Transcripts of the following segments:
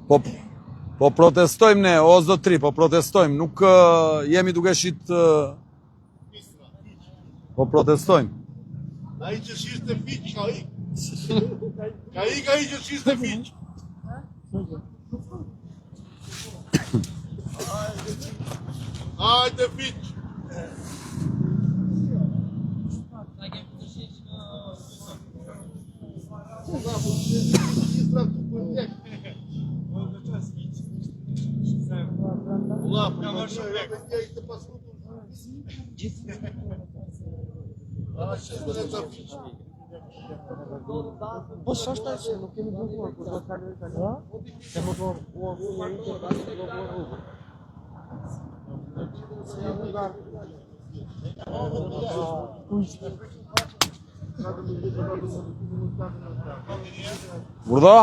Po protestojmë ne, o zotri, po protestojmë, nuk jemi duke shit... Po protestojmë. Ai që shiste fiq, ka i. Ka i që shiste fiq. Hajde fiq. Po s'është ai që nuk kemi blokuar, kur do të kaloj tani. Kemi Burdo?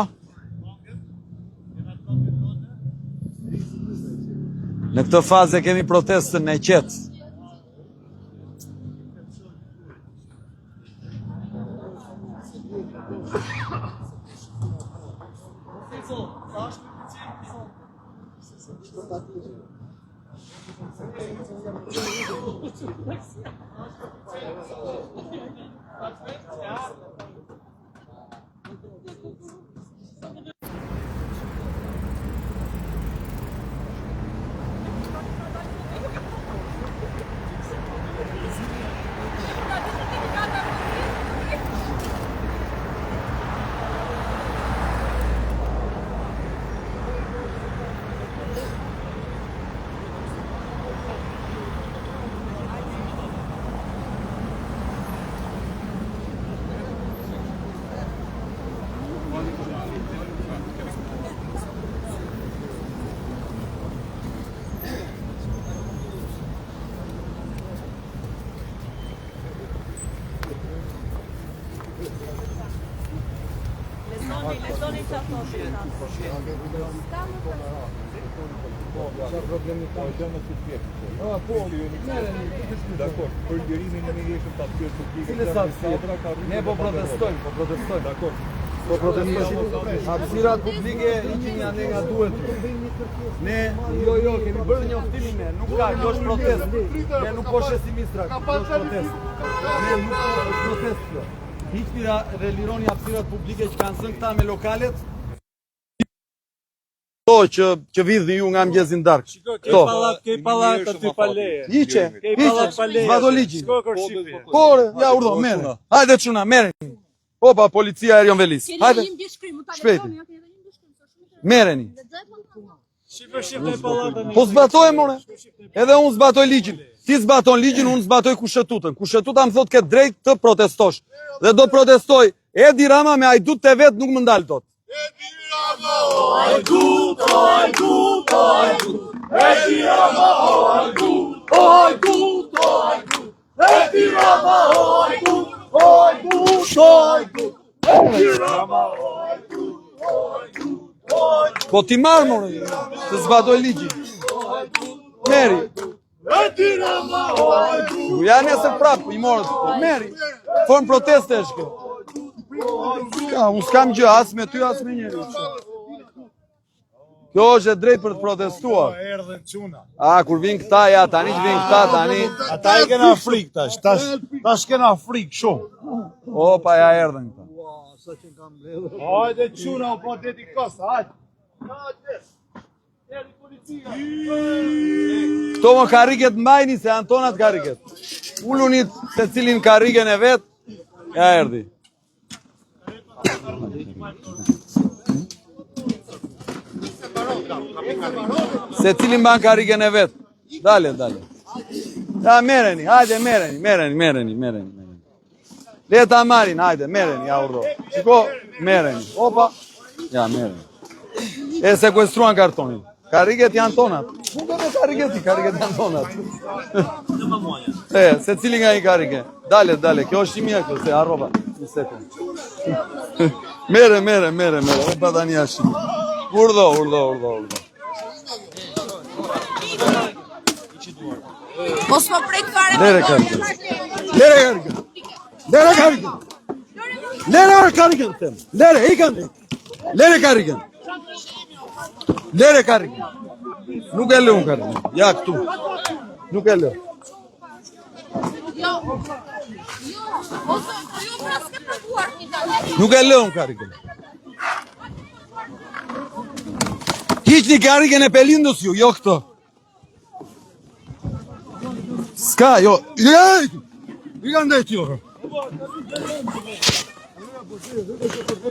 Në këtë fazë kemi protestën e qetë. Ne po protestojmë, Po protestojmë. Hapësirat publike ikin janë nga duhet. Ne, jo, kemi bërë një oftimin ne, nuk ka, kjo është protest. Ne nuk po shesim Istra, kjo është protest. Ne nuk është protest kjo. Hiqni relironi hapësirat publike që kanë sënë këta me lokalet. Që vidhni ju nga mëngjesin darkë. Shiko, ke pallat aty pa leje. Hiqe, zbato ligjin. Por, ja urdo, mere. Hajde çuna, mereni. Opa, policia Erion Velis. Hajde. Shpejti. Mereni. Po zbatoj, more. Edhe unë zbatoj ligjin. Ti zbaton ligjin, unë zbatoj kushetutën. Kushetuta më thot ke drejt të protestosh. Dhe do protestoj. Edi Rama me ajdut të vet nuk më ndalë tot. Edi Rama, ajdut, ajdut, ajdut. Edi Rama, ajdut, ajdut, ajdut. Edi Rama, ajdut, ajdut, ajdut. Edi Rama, ajdut, ajdut, ajdut. Po ti marë, more, të zbatoj ligjin. Meri. Edi Rama, ajdut. Ja nesër prapë, i morët. Meri. Formë proteste është kjo. Ka, unë s'kam gjë, as me ty, as me njeri. Kjo është e drejt për të protestuar. Erdhen çuna. Kur vinë këta, ja, tani që vinë këta, tani... Ata i kena frik tash, tash kena frik shumë. Opa, ja erdhen këta. Hajde çuna, po deti kosta, hajde. Këto më kariket mbajni se Antonat kariket. Ullunit se cilin kariken e vet, ja erdi. Se cilin ban kariken e vet. Dale. Ja, mereni, hajde, mereni. Leta marin, hajde, mereni, ja urdo. Shiko, mereni. Opa, ja, mereni. E sekuestruan kartonin. Kariket janë tonat. Nuk e me kariket janë tonat. Se cili nga i karike. Dale, kjo është i mjek, se arroba. Një sekund. Mere. Opa da një ashtë. Urdo. Mos më prek fare. Lere karike. Lere kariken. Lere kariken. Lere karikën. Nuk e lë unë karikën. Ja këtu. Nuk e lë. Nuk e lë unë karikën. Hiqni karikën e Pelindës ju, jo këto. Ska, jo. Jej! I kanë dhejt jo.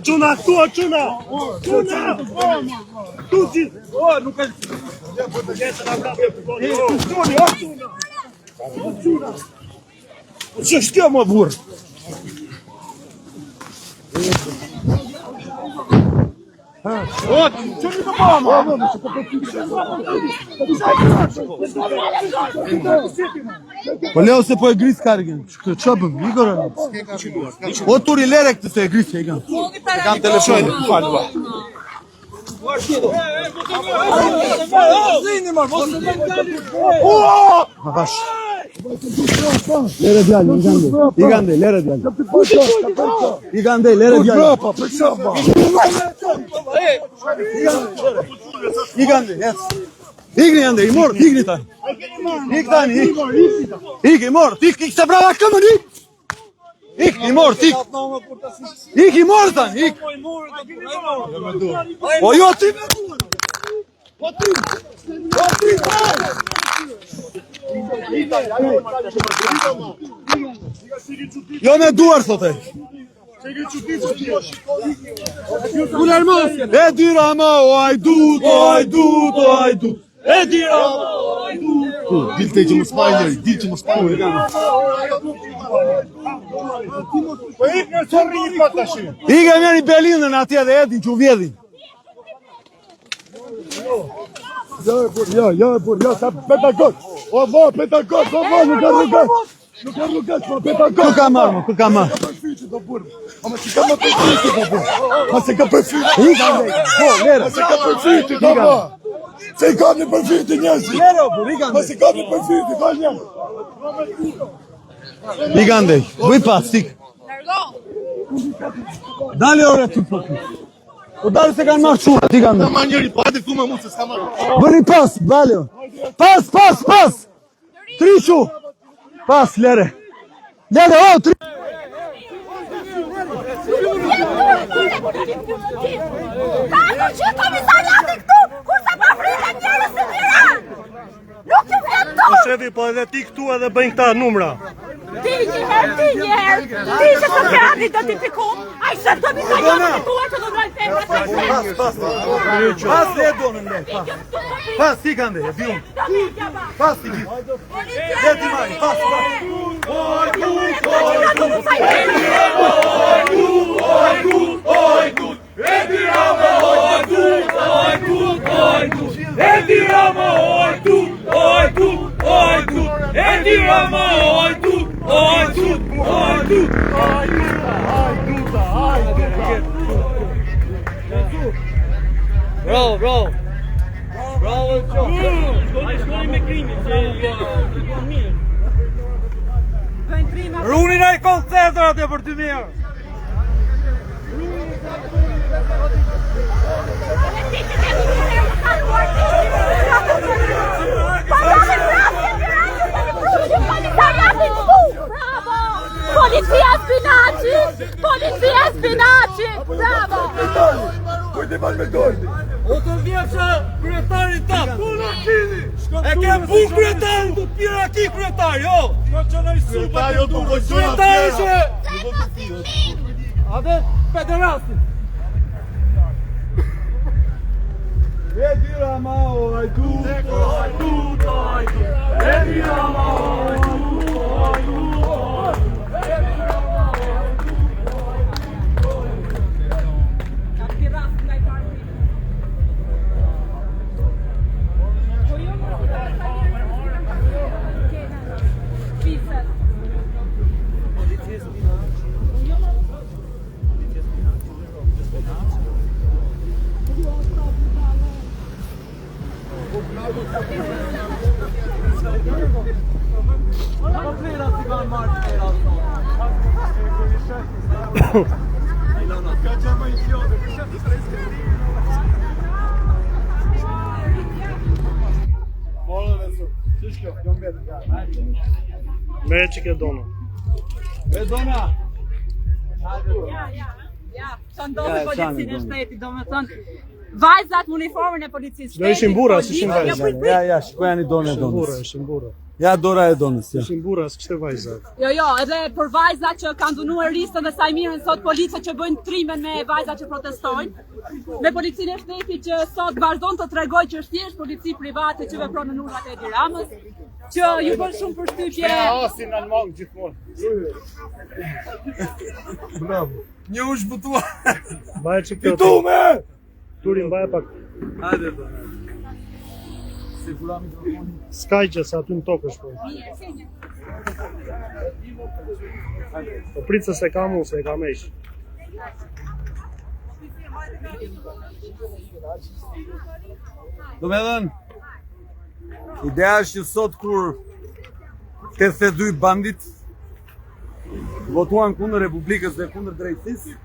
Quna, tua, quna! Quna! Tuci! O, nuk e... Që shtjo më burë? O, që një të bëma? Po leo se po e gris karikën. Këtë që bëm, Igor? O turi lere këtë se e gris e i kanë. E kanë telefonin. Falua. Ma bash. Lere djali, i gande, lere djali. I gande, lere djali. I gande, jes. Igni ande, i mort, igni tani. Ik tani, ik. Ik, i mort, ik se brava këmën, ik. Ik, i mort, ik. Ik, i mort tani, ik. Po jo ti me duar. Po ti. Po ti. Jo me duar, thote. E dira ma, o ajdut, o ajdut, o ajdut. E dira ma, o ajdut. Dilte që më spajloj, dilte që më spajloj. Po ik në të rrinë pa të shi. Ike mjeri Belindën atje dhe edhin që u vjedhin. Ja, sa petagog. O, va, petagog, o, va, nuk e rrugat. Nuk e rrugat, po petagog. Ku ka marrë, ku ka marrë. Ama që ka më përfyti të burë. Ma se ka përfyti. Ike ndej, po, lere. Ma se ka përfyti, do va. Se i ka një përfyti njësi. Lere o bur, ike Ma se ndej. ka një përfyti, ka një. Ike ndej, buj pas, tik. Dale ore ty po ty. O dale se kanë marrë qurat, ike ndej. Ma njeri, po hajde këtu me mu se s'ka marrë. Bëni pas, dale o. Pas, pas, pas. Trishu. Pas, lere. Lere, o, tri. Kako që komisariati këtu, kur se pa fritet njerës të Tiranë? Nuk ju vjen tu! Shefi, po edhe ti këtu edhe bëjnë këta numra. Ti njëherë, ti që të kërati do t'i pikum, a i shëtë komisariati të tuar që do drojnë temë të Pas, pas le donën le, pas. Pas, ike ndej, e di unë. Pas, ti gjithë. Le ti marri, pas, pas. Runin ai koncentrat e për 2 mirë. Polizia Spinaci! Polizia Spinaci! Bravo! Kujti mal me dojti. O të vjeqë kryetari tap! E ke bu kryetari, du t'pira aki kryetari, jo! Kryetari, o të vojtë Kryetari që... Ate pederasti! E dira ma o ajdut, e dira ma o Merë që ke dona. E dona. Ja, që ndodhë policinë e shtetit, do me thënë, vajzat më uniformën e policisë shtetit. Do ishin burra, s'ishin vajza. Ja, shikojani donën e donës. Ishin burra. Ja, dora e donës, ja. Ishin burra, s'kishte vajza. Jo, edhe për vajzat që kanë dhunuar Ristën dhe Sajmirën, sot policia që bëjnë trimen me vajzat që protestojnë, me policinë e shtetit që sot vazhdon të tregoj që është thjesht polici private që vepron në urmat e Edi Ramës, që ju bën shumë përshtypje. Asin në mangë gjithmonë. Bravo. Një u shbutua. Baje që kjo. Fitume! Turin baje pak. Hajde, dona. Sigura mikrofonin. Skaj që sa aty në tokë është po. Po pritë se ka mu, se e ka mesh. Do me dhenë, ideja është që sot kur 82 bandit votuan kundër Republikës dhe kundër drejtësisë,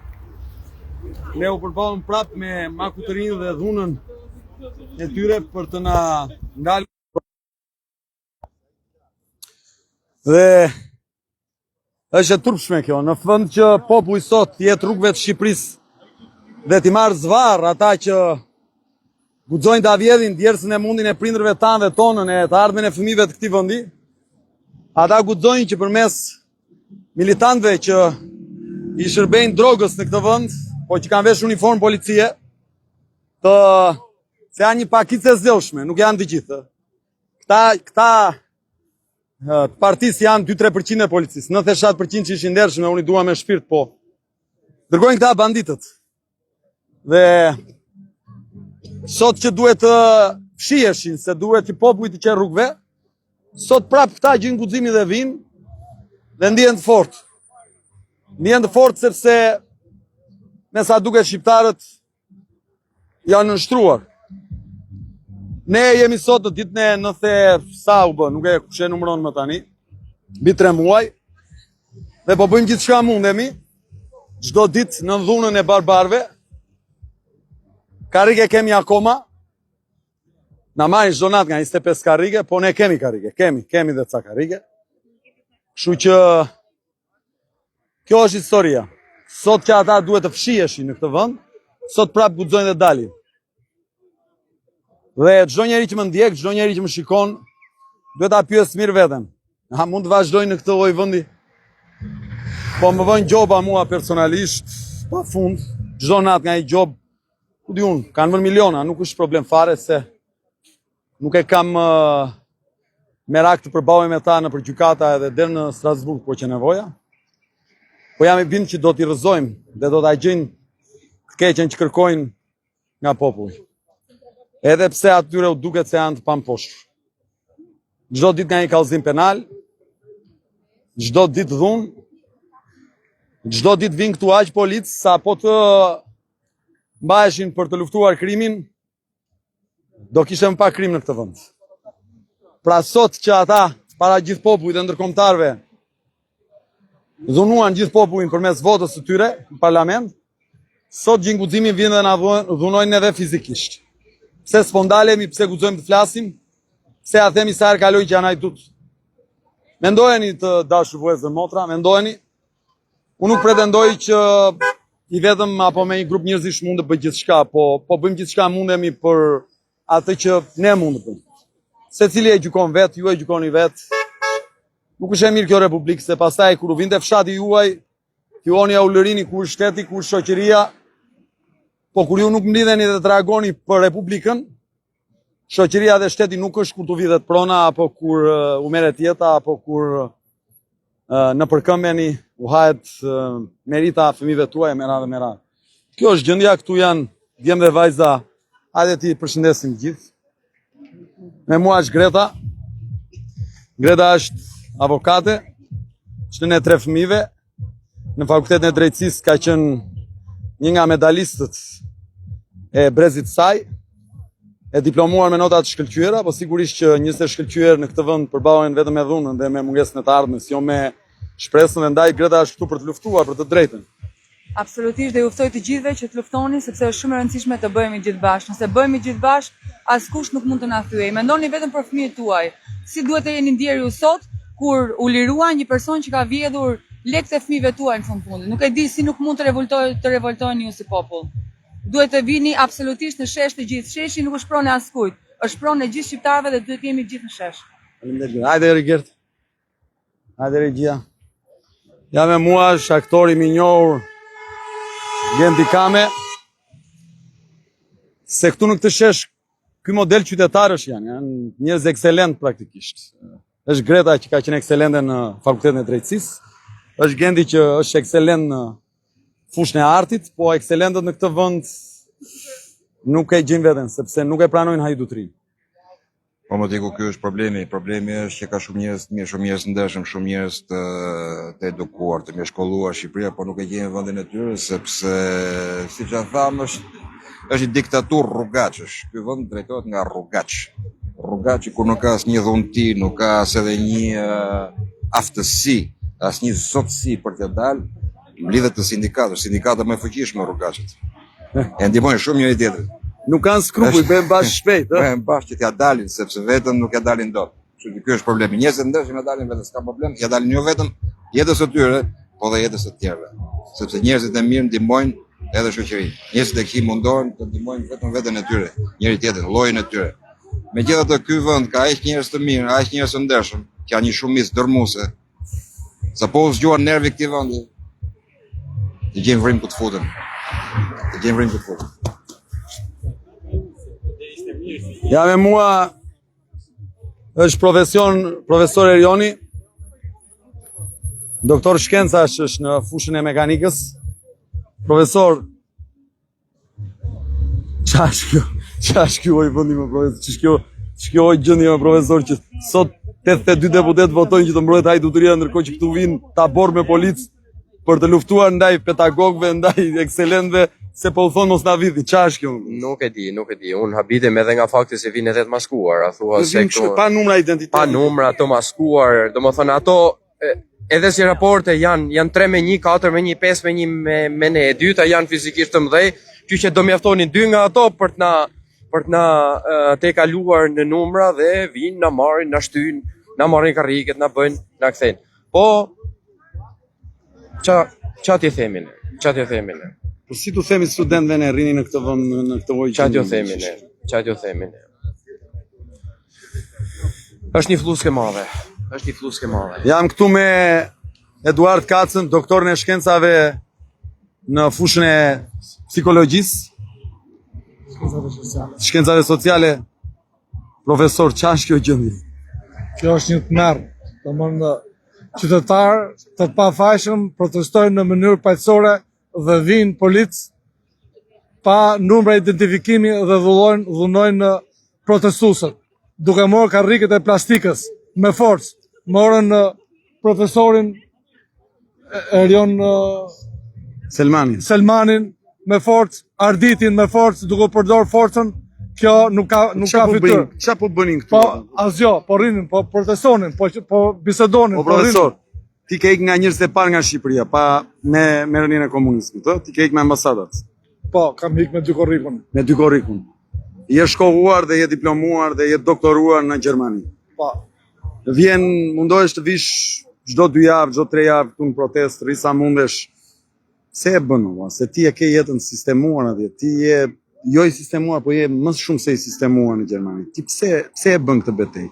ne u përballëm prapë me makutërinë dhe dhunën e tyre për të na ngalë. Dhe është e turpshme kjo, në fund që populli sot jetë rrugëve të Shqipërisë dhe t'i marrë zvarr ata që guxojnë ta vjedhin djersën e mundin e prindërve tanë dhe tonën e të ardhmen e fëmijëve të këtij vendi. Ata guxojnë që përmes militantëve që i shërbejnë drogës në këtë vend, po që kanë vesh uniformë policie, se janë një pakicë e zgjoshme, nuk janë të gjithë. Këta të partisë janë 2-3% e policisë, 97% që ishin ndershme, unë i dua me shpirt, po dërgojnë këta banditët. Dhe sot që duhet të fshiheshin, se duhet që populli të qenë rrugëve, sot prapë këta gjejnë guximin dhe vinë dhe ndihen të fortë. Ndihen të fortë sepse me sa duket shqiptarët janë nënshtruar. Ne jemi sot në ditën e 90 sa u bë, nuk e kush e numëron më tani, mbi 3 muaj, dhe po bëjmë gjithçka mundemi, çdo ditë në dhunën e barbarëve. Karrige kemi akoma, na marrin çdo natë nga 25 karrige, po ne kemi karrige, kemi dhe ca karrige. Kështu që kjo është historia. Sot që ata duhet të fshiheshin në këtë vend, sot prapë guxojnë dhe dalin. Dhe çdo njeri që më ndjek, çdo njeri që më shikon, duhet ta pyes mirë veten. A mund të vazhdoj në këtë lloj vendi? Po më vën gjoba mua personalisht, pafund, çdo natë nga një gjob, ku di unë, kanë vënë miliona, nuk është problem fare se nuk e kam merak të përballem me ta në gjykata edhe deri në Strasburg po që nevoja. Po jam i bindur që do t'i rrëzojmë dhe do t'a gjejnë të keqen që kërkojnë nga populli. Edhe pse atyre u duket se janë të pamposhtur. Çdo ditë nga një kallëzim penal, çdo ditë dhunë, çdo ditë vinë këtu aq policë sa po të mbaheshin për të luftuar krimin, do kishte më pak krim në këtë vend. Pra sot që ata para gjithë popullit dhe ndërkombëtarëve dhunuan gjithë popullin përmes votës së tyre në parlament, sot gjin guximin vinë dhe na dhunojnë edhe fizikisht. Pse s'po ndalemi, pse guxojmë të flasim, pse ja themi sa herë kaloi që janë hajdut. Mendojeni të dashur vëllezër dhe motra, mendojeni. Unë nuk pretendoj që i vetëm apo me një grup njerëzish mund të bëj gjithçka, po bëjmë gjithçka mundemi për atë që ne mund të bëjmë. Secili e gjykon vetë, ju e gjykoni vetë. Nuk është e mirë kjo Republikë, se pastaj kur u vinte fshati juaj, filloni ja ulërini ku është shteti, ku është shoqëria. Po kur ju nuk mblidheni dhe të reagoni për Republikën, shoqëria dhe shteti nuk është kur t'u vidhet prona, apo kur u merret jeta, apo kur në përkëmbeni u hahet merita fëmijëve tuaj me radhë. Kjo është gjendja, këtu janë djemë dhe vajza, hajde ti përshëndesim gjithë. Me mua është Greta. Greta është avokate, që në 3 fëmijëve, në Fakultetin e Drejtësisë ka qenë një nga medalistët e brezit saj, e diplomuar me notat shkëlqyera, po sigurisht që njerëzit e shkëlqyer në këtë vend përballen vetëm me dhunën dhe me mungesën e të ardhmes, jo me shpresën, dhe ndaj Greta është këtu për të luftuar për të drejtën. Absolutisht, dhe ju ftoj të gjithëve që të luftoni, sepse është shumë e rëndësishme të bëhemi gjithë bashkë. Nëse bëhemi gjithë bashkë, askush nuk mund të na thyejë. Mendoni vetëm për fëmijët tuaj. Si duhet të jeni ndjerë ju sot, kur u lirua një person që ka vjedhur lekët e fëmijëve tuaj në fund fundit. Nuk e di si nuk mund të revoltojnë ju si popull. Duhet të vini absolutisht në shesh të gjithë. Sheshi nuk është pronë e askujt, është pronë e gjithë shqiptarëve dhe duhet jemi gjithë në shesh. Hajde Rigert. Hajde Regjia. Ja me mua është aktori më i njohur Gendi Kame. Se këtu në këtë shesh, ky model qytetarësh janë njerëz ekselent praktikisht. Është Greta që ka qenë ekselente në Fakultetin e Drejtësisë. Është Gendi që është ekselent në fushën e artit, po ekselentët në këtë vend nuk e gjejnë veten sepse nuk e pranojnë hajdutrin. Po më diku ky është problemi. Problemi është që ka shumë njerëz të mirë, shumë njerëz të ndershëm, shumë njerëz të edukuar, të mirëshkolluar Shqipëria, po nuk e gjejnë vendin e tyre sepse siç e tham është një diktaturë rrugaçësh. Ky vend drejtohet nga rrugaç. Rrugaçi kur nuk ka asnjë dhunti, nuk ka as edhe një aftësi, asnjë zotësi për të dalë, mblidhet të sindikatës, sindikata më e fuqishme rrugaçët. E ndihmojnë shumë njëri tjetrin. Nuk kanë skrupuj, bëhen bashkë shpejt, ëh. Bëhen bashkë që t'ja dalin sepse vetëm nuk ja dalin dot. Kështu që ky është problemi. Njerëzit ndershëm ja dalin vetëm, s'ka problem, ja dalin jo vetëm jetës së tyre, po dhe jetës së tjerëve. Sepse njerëzit e mirë ndihmojnë edhe shoqërinë. Njerëzit e këqij mundohen të ndihmojnë vetëm veten e tyre, njëri tjetrin, llojin e tyre. Megjithatë ky vend ka aq njerëz të mirë, aq njerëz të ndershëm, që janë një shumicë dërmuese. Sapo u zgjuan nervi këtij vendi. Të gjejmë vrim ku të futen. Të gjejmë vrim ku të futen. Ja me mua është profesor Erioni, doktor shkencash është në fushën e mekanikës. Profesor, qa është kjo oj vëndi me profesor, që kjo oj gjëndi me profesor që sot 82 deputet votojnë që të mbrojt hajdutëria ndërkohë që këtu vinë tabor me policë për të luftuar ndaj pedagogëve, ndaj ekselentëve, se po u thonë mos na viti, qa është kjo? Nuk e di. Unë habitem edhe nga fakti se vinë edhe të maskuar. Pa numra identitet. Pa numra të maskuar, do më thënë ato, edhe si raporte janë 3-1, 4-1, 5-1 me ne, e dyta janë fizikisht të mëdhej, që do mjaftonin 2 nga ato për të na te kaluar në numra dhe vinë, na marrin, na shtyjnë, na marrin karriket, na bëjnë, na kthejnë. Po, qa t'je themin e? Po si t'u themi studentëve ne rrini në këtë vend në këtë ujë? Qa t'ju themin e? Është një fluskë e madhe. Jam këtu me Eduard Kacën, doktorin e shkencave në fushën e psikologjisë, shkencave sociale. Profesor, qa është kjo gjendje? Kjo është një tmerr. Domthonë qytetarë të pafajshëm protestojnë në mënyrë paqësore dhe vinë policë pa numra identifikimi dhe dhunojnë protestuesët, duke marrë karriket e plastikës me forcë. Morën profesorin Erion Selmanin me forcë, Arditin me forcë, duke përdorur forcën. Kjo nuk ka fytyrë. Qa po bënin këtu? Po asgjë, po rrinin, po protestonin, po bisedonin. Po profesor, ti ke ik nga njerëzit e parë nga Shqipëria, pa me rënien e komunizmit, ti ke ik me ambasadat. Po, kam ik me dy korrikun. Me dy korrikun. Je shkolluar dhe je diplomuar dhe je doktoruar në Gjermani. Po. Mundohesh të vish çdo 2 javë, çdo 3 javë këtu në protestë, rri sa mundesh. Se e bën, se ti e ke jetën sistemuar atje, ti je jo i sistemuar, po je më shumë se i sistemuar në Gjermani. Ti pse e bën këtë betejë?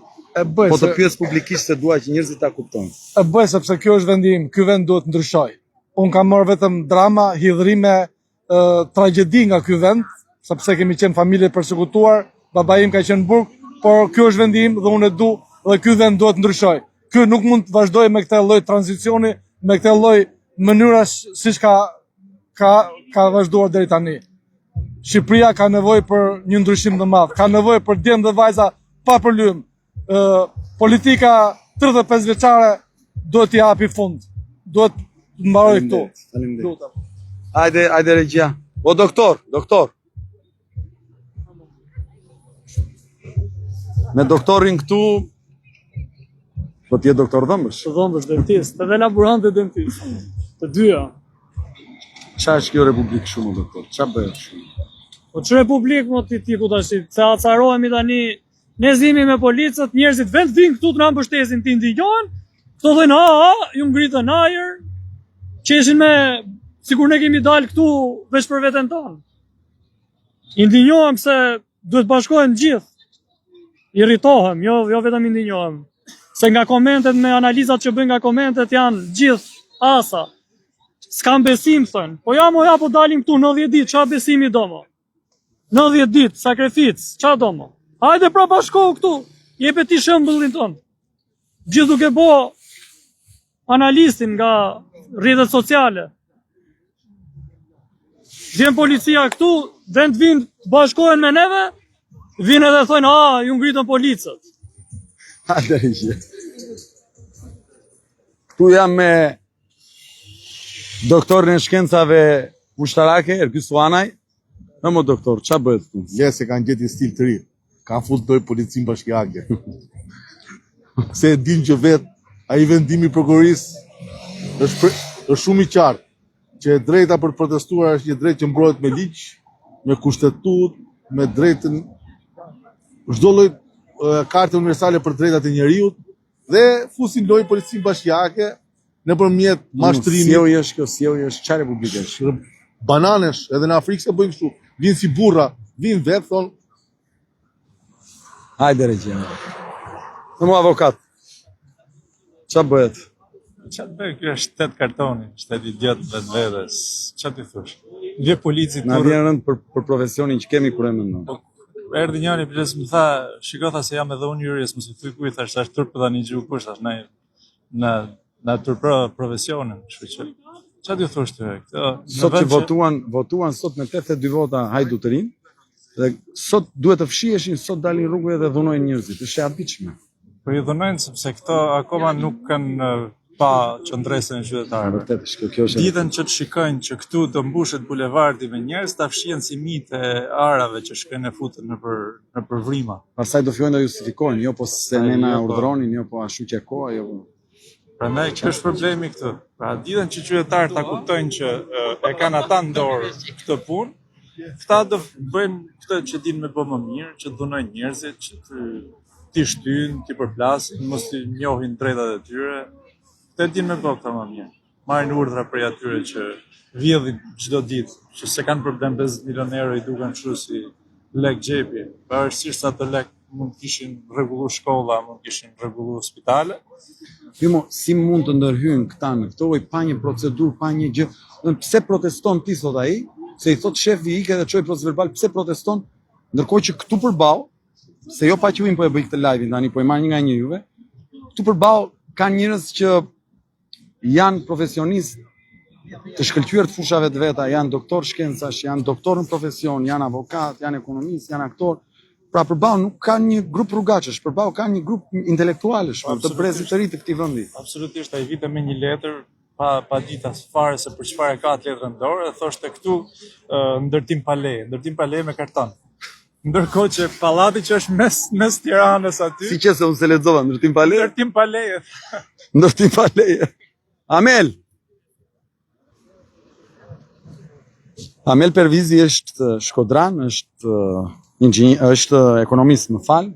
Po të pyes publikisht se dua që njerëzit ta kuptojnë. E bëj sepse kjo është vendi im, ky vend duhet ndryshoj. Unë kam marrë vetëm drama, hidhrime, tragjedi nga ky vend, sepse kemi qenë familje përsekutuar, baba im ka qenë në burg, por ky është vendi im dhe unë e du dhe ky vend duhet ndryshoj. Ky nuk mund të vazhdoj me këtë lloj tranzicioni, me këtë lloj mënyrash siç ka vazhduar deri tani. Shqipëria ka nevojë për një ndryshim të madh, ka nevojë për djem dhe vajza pa përlym. Politika 35 vjeçare duhet t'i japi fund. Duhet të mbaroj këtu. Hajde Regjia. O doktor. Me doktorin këtu, po t'je doktor dhëmbësh? Dhëmbësh, dentist, edhe laborant dhe dentist. Të dyja. Qa është kjo republikë shumë, doktor? Qa bëhet shumë? Po që republikë, mo ti ku tash, se acarohemi tani, ne zimi me policët, njerëzit vetë vinë këtu të na mbështesin, ti ndihjojnë, Këto thënë, ju ngritën ajër, qeshin me, sikur ne kemi dalë këtu veç për veten tonë. Indinjohem se duhet bashkohen gjithë. Irritohem, jo vetëm indinjohem. Se nga komentet me analizat që bëjnë nga komentet janë gjithë asa. S'kam besim, thënë. Po po dalim këtu 90 ditë, qa besimi do mo? 90 ditë, sakrificë, qa do mo? Hajde pra bashkohu këtu, jepe ti shembullin tonë. Gjithë duke bo analistin nga rrjetet sociale. Vjen policia këtu, dhe të vinë bashkohen me neve, vinë edhe thonë, ju ngritën policët. Këtu jam me doktorin e shkencave ushtarake, Erky Suanaj. Mo doktor, qa bëhet këtu? Le se kanë gjeti stil të ri. Kanë fut doj policin bashkiake. Se e din që vetë, a i vendimi prokurorisë është shumë i qartë, që e drejta për të protestuar është një drejt që mbrohet me ligj, me kushtetut, me drejtën, çdo lloj kartë universale për drejtat e njeriut, dhe fusin loj policin bashkiake nëpërmjet mashtrimit. Sjellje është çfarë republike është? Bananesh, edhe në Afrikë se bëjnë kështu. Vinë si burra, vinë vetë, thonë. Hajde regjim. Në mu avokat. Qa bëhet? Qa të bëhet, kjo është shtet kartoni, shtet idiot vetë vedës. Qa të thush? Vje policit na vjen rënd për profesionin që kemi kur e mendon. Erdhi njëri plus më tha, shikoj se jam edhe unë jurist, mos i thuj kujt, thash turp tani gjuh kush, thash na turpro profesionin, kështu që qa t'ju thosh ty? Sot që votuan sot me 82 vota hajdutërin, dhe sot duhet të fshiheshin, sot dalin rrugëve dhe dhunojnë njerëzit. Është e habitshme. Po i dhunojnë sepse këto akoma nuk kanë pa qëndresën e qytetarëve. Vërtet, kjo është. Ditën që të shikojnë që këtu do mbushet bulevardi me njerëz, ta fshihen si mitë e arave që shkojnë e futen nëpër vrima. Pastaj do fillojnë të justifikojnë, jo po se ne na urdhronin, jo po ashtu që koha, jo. Prandaj kjo është problemi këtu. Pra ditën që qytetarët ta kuptojnë që e kanë ata në dorë këtë punë, këta do bëjnë këtë që dinë me bë më mirë, që dhunojnë njerëzit, që t'i shtyjnë, t'i përplasin, mos t'i njohin drejtat e tyre. Këtë dinë me bë këta më mirë. Marrin urdhra prej atyre që vjedhin çdo ditë, që se kanë problem 50 milionë euro i duken kështu si lek xhepi. Pavarësisht se ato lek mund të kishin rregulluar shkolla, mund të kishin rregulluar spitale. Si mund të ndërhyjnë këta në këto lloj pa një procedurë, pa një gjë? Pse proteston ti, thot ai? Se i thot shefi i ikë dhe çoi procedurë verbal, pse proteston? Ndërkohë që këtu përballë, se jo pa quim po e bëj këtë live tani, po e marr një nga një juve. Këtu përballë kanë njerëz që janë profesionistë të shkëlqyer të fushave të veta, janë doktor shkencash, janë doktor në profesion, janë avokat, janë ekonomist, janë aktor. Pra përballë nuk ka një grup rrugaçësh, përballë ka një grup intelektualësh, të brezit të ri të këtij vendi. Absolutisht, ai vite me një letër pa ditë as fare se për çfarë ka atë letrën dorë, dhe thoshte këtu ndërtim pa leje me karton. Ndërkohë që pallati që është mes Tiranës aty. Si që se unë se lexova, ndërtim pa leje? Ndërtim pa leje. Ndërtim pa leje. Amel Pervizi është shkodran, është ekonomist, më fal,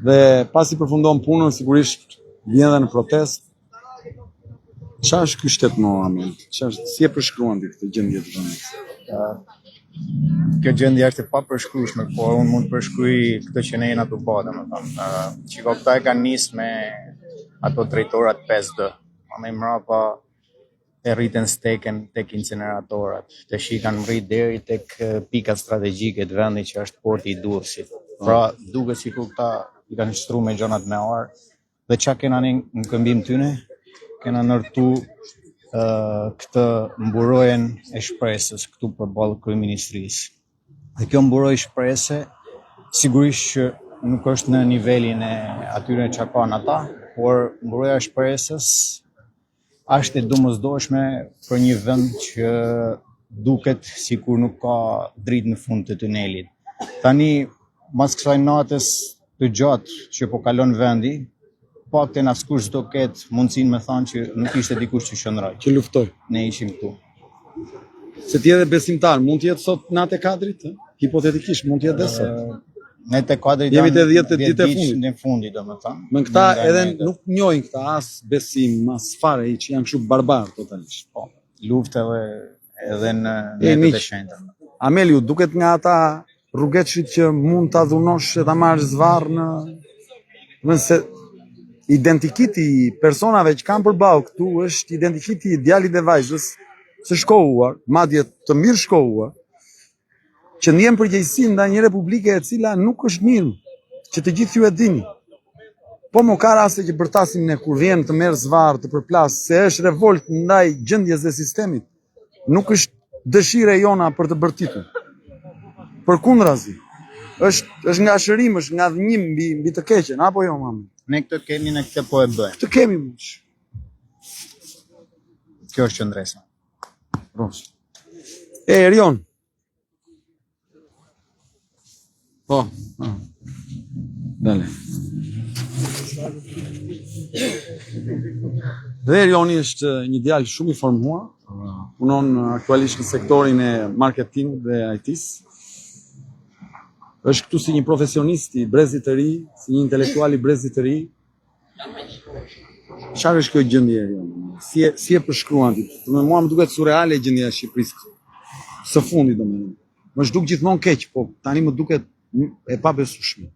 dhe pasi përfundon punën, sigurisht vjen edhe në protest. Çfarë është ky shtet më, Amel? Si e përshkruan ti këtë gjendje të vendit? Kjo gjendje është e papërshkrueshme, por unë mund të përshkruaj këtë që ne jena të bë, domethënë. Çiko këta e kanë nisë me ato drejtorat 5D. Më mbrapa e rritën steken tek inceneratorat, të shi kanë rrit deri tek pikat strategjike të vendit që është porti i Durrësit. Pra duket sikur këta i kanë shtruar me gjonat me arë, dhe çka kena ne në këmbim tyne, kena ndërtu këtë mburojen e shpresës këtu përballë kryeministrisë. Dhe kjo mburojë shpresë sigurisht që nuk është në nivelin e atyre që kanë ata, por mburoja e shpresës është e domosdoshme për një vend që duket sikur nuk ka dritë në fund të tunelit. Tani, mas kësaj natës të gjatë që po kalon vendi, pakten askush do ketë mundësinë me thanë që nuk ishte dikush që shëndroj. Që luftoj. Ne ishim këtu. Se ti edhe besimtar, mund të jetë sot natë e kadrit? Hipotetikisht, mund të jetë dhe sot. Ne te kuadri Jemi te 10 ditë e fundit, domethënë. Me këta edhe nuk njohin këta as besim, as fare që janë kështu barbar totalisht. Po, luftë edhe në netët e shenjta. Ameliu, duket nga ata rrugetshit që mund ta dhunosh e ta marrësh zvarr nëse identikiti i personave që kanë përballë këtu është identikiti i djalit dhe vajzës së shkolluar, madje të mirë shkolluar, që ndjen përgjegjësi ndaj një republike e cila nuk është mirë, që të gjithë ju e dini. Po më ka raste që bërtasim ne kur vjen të merr zvarr, të përplas, se është revolt ndaj gjendjes dhe sistemit. Nuk është dëshira jona për të bërtitur. Përkundrazi, është nga shërim, është nga dhënim mbi të keqen, apo jo mamë? Ne këtë kemi, ne këtë po e bëjmë. Këtë kemi mush. Kjo është qëndresa. Rosh. Erion. Po. Dale. Dhe Erioni është një djalë shumë i formuar, punon aktualisht në sektorin e marketing dhe IT-s. Është këtu si një profesionist i brezit të ri, si një intelektual i brezit të ri. Çfarë është kjo gjendje e si e përshkruan ti? Me mua më duket surreale gjendja e Shqipërisë. Së fundi domethënë. Më zhduk gjithmonë keq, po tani më duket e pabesueshme.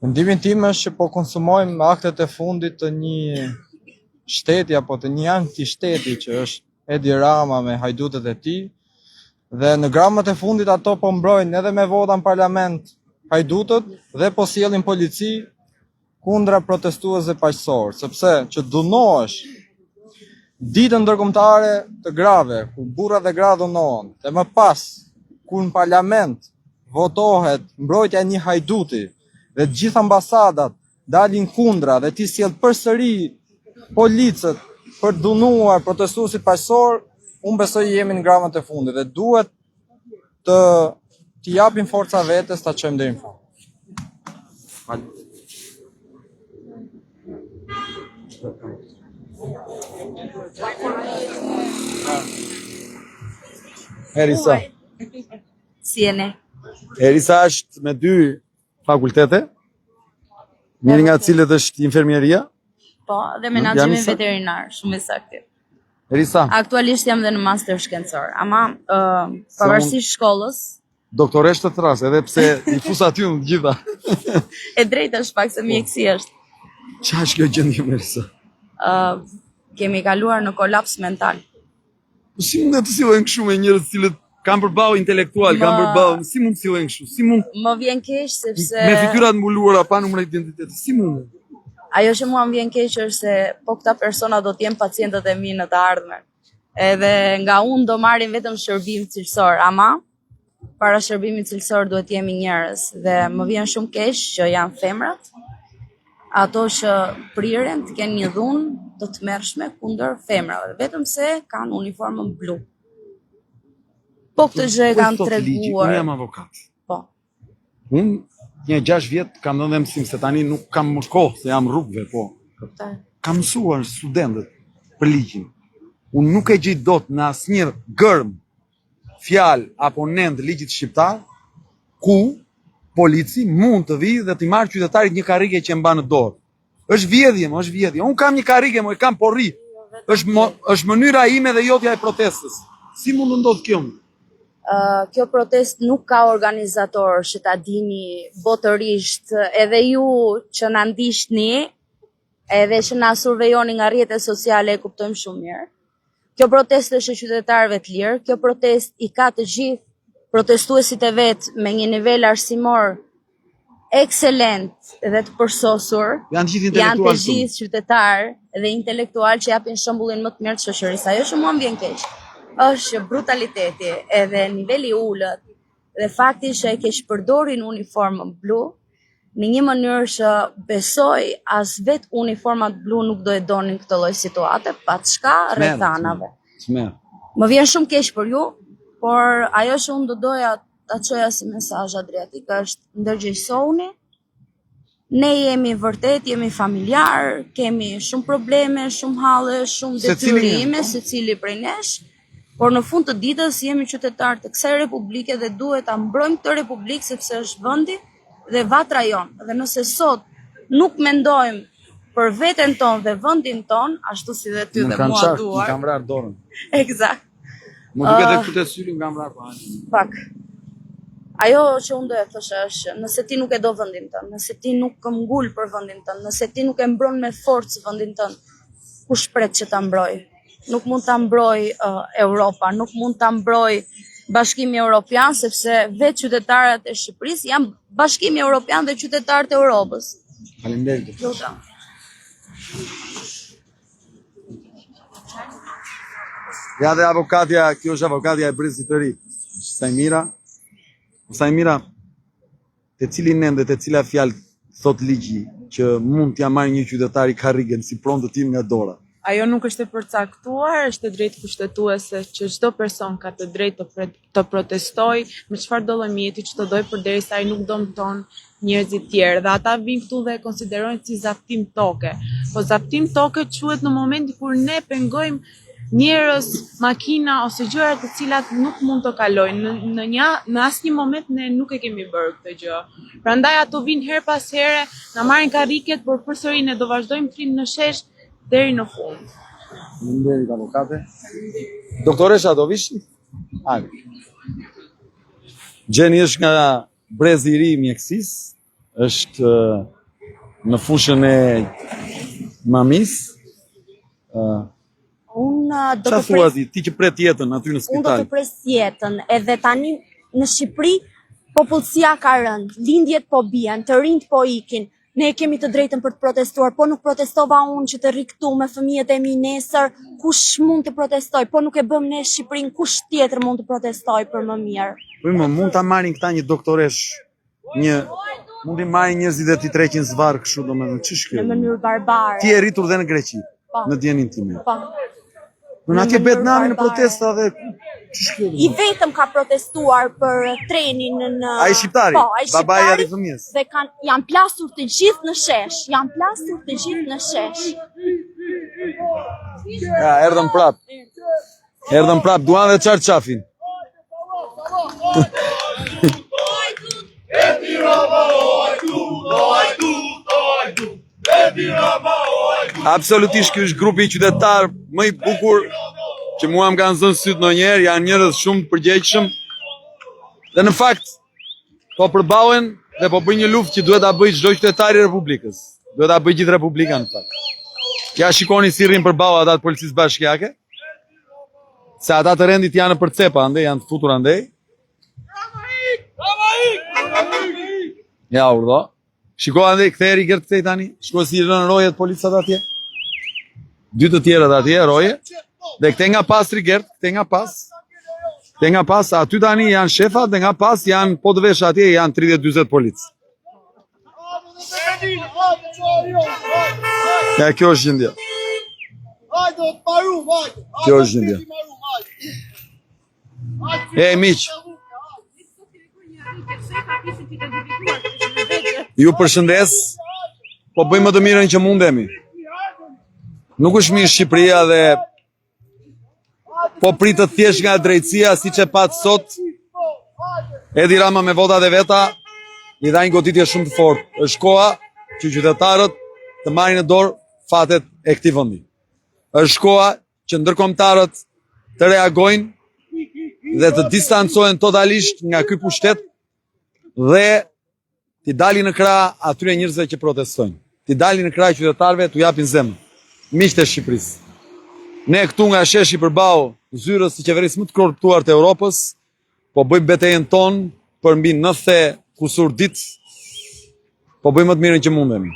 Mendimin tim është që po konsumojmë aktet e fundit të një shteti apo të një anti-shteti që është Edi Rama me hajdutet e tij. Dhe në gramët e fundit ato po mbrojnë edhe me vota në parlament hajdutët dhe po sjellin polici kundra protestuesve paqësorë, sepse që dhunohesh ditën ndërkombëtare të grave, ku burra dhe gra dhunohen, dhe më pas kur në parlament votohet mbrojtja e një hajduti dhe të gjithë ambasadat dalin kundra dhe ti sjell përsëri policët për të dhunuar protestuesit paqësorë, unë besoj jemi në gramët e fundit dhe duhet të japim forca vetes ta çojmë deri në fund. Erisa. Si jeni? Erisa është me 2 fakultete, njëri nga të cilët është infermieria. Po, dhe menaxhimi veterinar, shumë i saktë. Erisa. Aktualisht jam dhe në master shkencor, ama pavarësisht shkollës. Doktoresh të thras, edhe pse i fus aty në gjitha. E drejta është pak se mjekësi është. Çfarë është kjo gjendje me Erisa? Kemi kaluar në kolaps mental. Po si mund të sillen kështu me njerëz të cilët kanë përballë intelektual, kanë përballë, si mund të sillen kështu? Si mund? Më vjen keq sepse me fytyrat mbuluara pa numër identiteti, si mund? Ajo që mua më vjen keq është se po këta persona do të jenë pacientët e mi në të ardhmen. Edhe nga unë do marrin vetëm shërbim cilësor, ama para shërbimit cilësor duhet jemi njerëz dhe më vjen shumë keq që janë femrat, ato që priren të kenë një dhunë të tmerrshme kundër femrave, vetëm se kanë uniformën blu. Po këtë gjë e kanë treguar. Unë jam avokat. Po. Unë një 6 vjet kam dhënë mësim, se tani nuk kam më kohë, se jam rrugëve, po. Kam mësuar studentët për ligjin. Unë nuk e gjej dot në asnjë gërm, fjalë apo nend ligjit shqiptar, ku polici mund të vijë dhe t'i marrë qytetarit një karrige që e mban në dorë. Është vjedhje, është vjedhje. Unë kam një karrige, e kam porri. Është mënyra ime dhe jotja e protestës. Si mund të ndodh kjo? Kjo protest nuk ka organizator që ta dini botërisht, edhe ju që na ndiqni, edhe që na survejoni nga rrjetet sociale e kuptojmë shumë mirë. Kjo protest është e qytetarëve të lirë, kjo protest i ka të gjithë protestuesit e vet me një nivel arsimor ekselent dhe të përsosur. Janë të gjithë qytetarë dhe intelektual që japin shembullin më të mirë të shoqërisë. Ajo që mua më vjen keq është brutaliteti edhe niveli i ulët dhe fakti që e keq përdorin uniformën blu në një mënyrë që besoj as vet uniformat blu nuk do e donin këtë lloj situate, paçka rrethanave. Më vjen shumë keq për ju, por ajo që unë do doja ta çoja si mesazh Adriatik është ndërgjegjësohuni. Ne jemi vërtet, jemi familjar, kemi shumë probleme, shumë halle, shumë detyrime, secili prej nesh. Por në fund të ditës jemi qytetarë të kësaj republike dhe duhet ta mbrojmë këtë republikë sepse është vendi dhe vatra jonë. Dhe nëse sot nuk mendojmë për veten tonë dhe vendin tonë, ashtu si dhe ty dhe mua duar. Më kam vrarë dorën. Eksakt. Më duket e këtu të syli më kam vrarë. Pak. Ajo që unë do e thoshe është, nëse ti nuk e do vendin tënë, nëse ti nuk ngul për vendin tënë, nëse ti nuk e mbron me forcë vendin tënë, kush pret që ta mbroj? Nuk mund ta mbroj Europa, nuk mund ta mbroj Bashkimi Evropian, sepse vetë qytetarët e Shqipërisë janë Bashkimi Evropian dhe qytetarët e Europës. Faleminderit. Lutem. Ja dhe avokatja, kjo është avokatja e brezit të ri. Sajmira. Sajmira, te cilin nen dhe te cila fjalë thot ligji që mund t'ja marrë një qytetari karrigen si pronë të tim nga dora? Ajo nuk është e përcaktuar, është e drejtë kushtetuese që çdo person ka të drejtë të protestojë me çfarë do llomjeti që të dojë përderisa ai nuk dëmton njerëzit tjerë. Dhe ata vinë këtu dhe e konsiderojnë si zaptim toke. Po zaptim toke quhet në momentin kur ne pengojmë njerëz, makina ose gjëra të cilat nuk mund të kalojnë. Në asnjë moment ne nuk e kemi bërë këtë gjë. Prandaj ato vinë her pas here, na marrin karriket, por përsëri ne do vazhdojmë të rinë në shesh deri në fund. Faleminderit avokate. Doktoresha do vish? Hajde. Gjeni është nga brezi i ri i mjekësisë, është në fushën e mamisë. Unë do Qa të thua ti që pret jetën aty në Unë do spital? të pres jetën, edhe tani në Shqipëri popullsia ka rënd, lindjet po bien, të rinjt po ikin. Ne kemi të drejtën për të protestuar, po nuk protestova unë që të rri këtu me fëmijët e mi nesër, kush mund të protestoj, po nuk e bëm ne Shqipërinë, kush tjetër mund të protestoj për më mirë. Po më mund ta marrin këta një doktoresh, mund t'i marrin njerëzit dhe t'i treqin zvarr kështu domethënë ç'është kjo? Në mënyrë barbare. Ti je rritur dhe në Greqi, Po. në djenin time. Po. Në atje bet nami në protesta dhe ç'është kjo? I vetëm ka protestuar për trenin në... Ai shqiptari, Po, ai babai i shqiptari, fëmijës. dhe janë plasur të gjithë në shesh, janë plasur të gjithë në shesh. Ja, erdhëm prap. Erdhëm prap, duan dhe çarçafin. Absolutisht ky është grupi qytetar më i bukur që mua më kanë zënë syt ndonjëherë, janë njerëz shumë të përgjegjshëm. Dhe në fakt po përballen dhe po bëjnë një luftë që duhet ta bëjë çdo qytetar i Republikës. Duhet ta bëjë gjithë Republika në fakt. Ja shikoni si rrin përballë ata të policisë bashkiake. Se ata të rendit janë për cepa, ande janë të futur andej. Ja urdhë. Shiko andej, ktheheri Gert kthej tani. Shiko si rënë rojet policat atje. Dy të tjerët atje, roje. Dhe këte nga pas Gert, këte nga pas. Këte nga pas, aty tani janë shefat, dhe nga pas janë, po të vesh atje, janë 30-40 policë. Ja, kjo është gjendja. Kjo është gjendja. E, miq. Ju përshëndes, po bëjmë më të mirën që mundemi. Nuk është mirë Shqipëria dhe po pritët thjesht nga drejtësia si që patë sot. Edi Rama me votat e veta i dha një goditje shumë të fortë. Është koha që qytetarët të marrin në dorë fatet e këtij vendi. Është koha që ndërkombëtarët të reagojnë dhe të distancohen totalisht nga ky pushtet dhe t'i dalin në krah atyre njerëzve që protestojnë. T'i dalin në krah qytetarëve, t'u japin zemër. Miqtë e Shqipërisë. Ne këtu nga sheshi përballë zyrës së qeverisë më të korruptuar të Europës, po bëjmë betejën tonë për mbi 90 kusur ditë, po bëjmë më të mirën që mundemi.